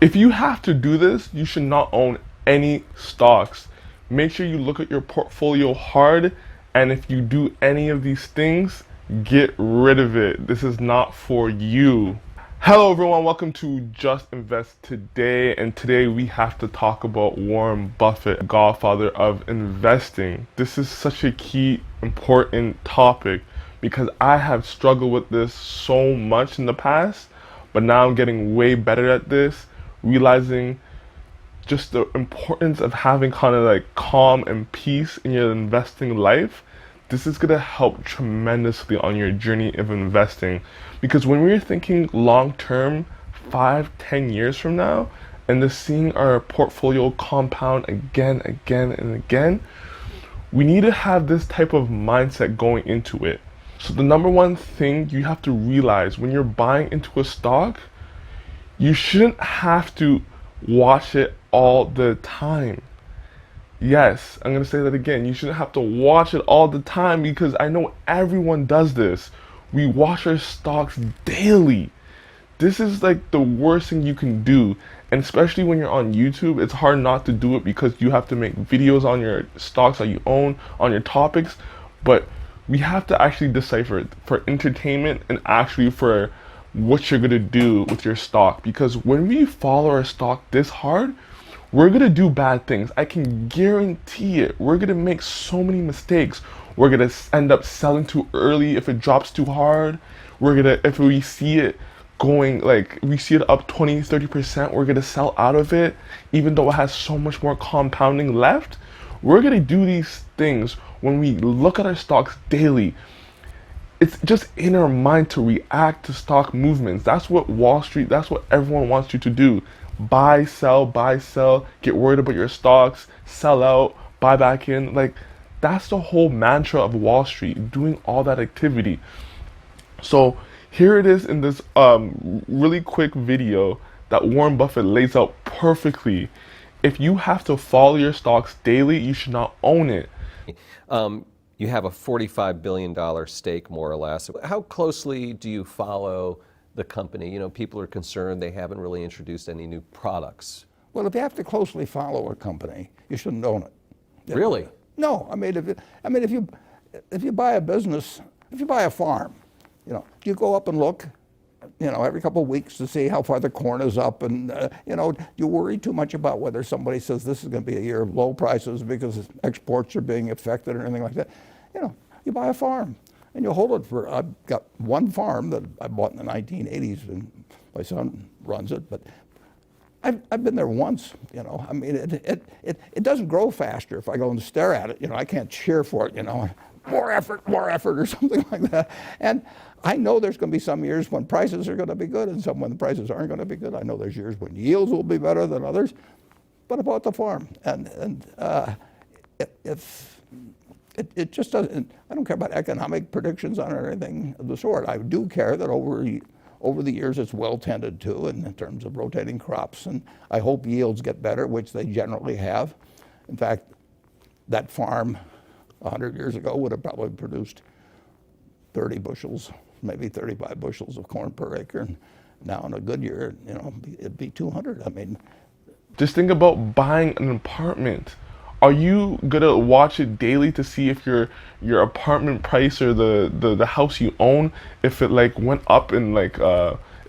If you have to do this, you should not own any stocks. Make sure you look at your portfolio hard, and if you do any of these things, get rid of it. This is not for you. Hello everyone, welcome to Just Invest Today, and today we have to talk about Warren Buffett, godfather of investing. This is such a key, important topic because I have struggled with this so much in the past, but now I'm getting way better at this, realizing just the importance of having kind of like calm and peace in your investing life. This is going to help tremendously on your journey of investing, because when we're thinking long term, 5, 10 years from now, and just seeing our portfolio compound again and again, we need to have this type of mindset going into it. So the number one thing you have to realize when you're buying into a stock, you shouldn't have to watch it all the time. Yes, I'm going to say that again. You shouldn't have to watch it all the time, because I know everyone does this. We watch our stocks daily. This is like the worst thing you can do. And especially when you're on YouTube, it's hard not to do it because you have to make videos on your stocks that you own, on your topics. But we have to actually decipher it for entertainment and actually for what you're going to do with your stock. Because when we follow our stock this hard, we're going to do bad things. I can guarantee it. We're going to make so many mistakes. We're going to end up selling too early if it drops too hard. If we see it going, like, we see it up 20-30%, we're going to sell out of it, even though it has so much more compounding left. We're going to do these things when we look at our stocks daily. It's just in our mind to react to stock movements. That's what Wall Street, that's what everyone wants you to do. Buy, sell, get worried about your stocks, sell out, buy back in. Like, that's the whole mantra of Wall Street, doing all that activity. So here it is in this really quick video that Warren Buffett lays out perfectly. If you have to follow your stocks daily, you should not own it. You have a $45 billion stake, more or less. How closely do you follow the company? You know, people are concerned they haven't really introduced any new products. Well, if you have to closely follow a company, you shouldn't own it. Really? No, if you buy a business, if you buy a farm, you go up and look, every couple of weeks to see how far the corn is up, and you worry too much about whether somebody says this is going to be a year of low prices because exports are being affected or anything like that. You buy a farm and you hold it for. I've got one farm that I bought in the 1980s, and my son runs it, but I've been there once. It doesn't grow faster if I go and stare at it. I can't cheer for it. More effort, or something like that. And I know there's going to be some years when prices are going to be good, and some when the prices aren't going to be good. I know there's years when yields will be better than others. But I bought the farm, and it just doesn't. I don't care about economic predictions on it or anything of the sort. I do care that over the years it's well tended to, and in terms of rotating crops, and I hope yields get better, which they generally have. In fact, that farm 100 years ago would have probably produced 30 bushels, maybe 35 bushels of corn per acre. And now in a good year, it'd be 200. Just think about buying an apartment. Are you gonna watch it daily to see if your apartment price or the house you own, if it like went up in like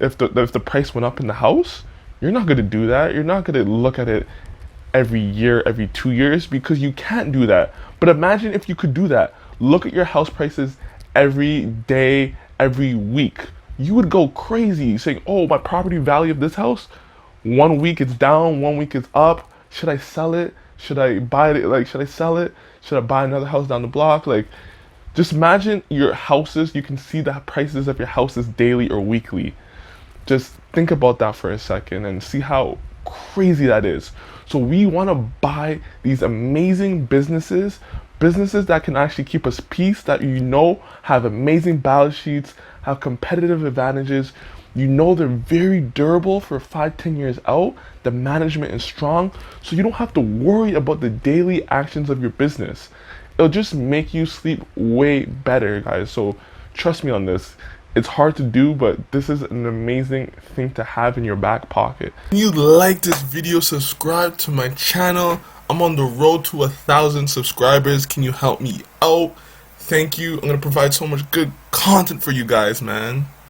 if the price went up in the house? You're not gonna do that. You're not gonna look at it every year, every 2 years, because you can't do that. But imagine if you could do that. Look at your house prices every day, every week. You would go crazy saying, oh, my property value of this house, 1 week it's down, 1 week it's up. Should I sell it? Should I buy it? Like, should I sell it? Should I buy another house down the block? Like, just imagine your houses. You can see the prices of your houses daily or weekly. Just think about that for a second and see how crazy that is. So we want to buy these amazing businesses that can actually keep us peace, that have amazing balance sheets, have competitive advantages. They're very durable for 5-10 years out. The management is strong, so you don't have to worry about the daily actions of your business. It'll just make you sleep way better, guys. So trust me on this. It's hard to do, but this is an amazing thing to have in your back pocket. If you like this video, subscribe to my channel. I'm on the road to 1,000 subscribers. Can you help me out? Thank you. I'm going to provide so much good content for you guys, man.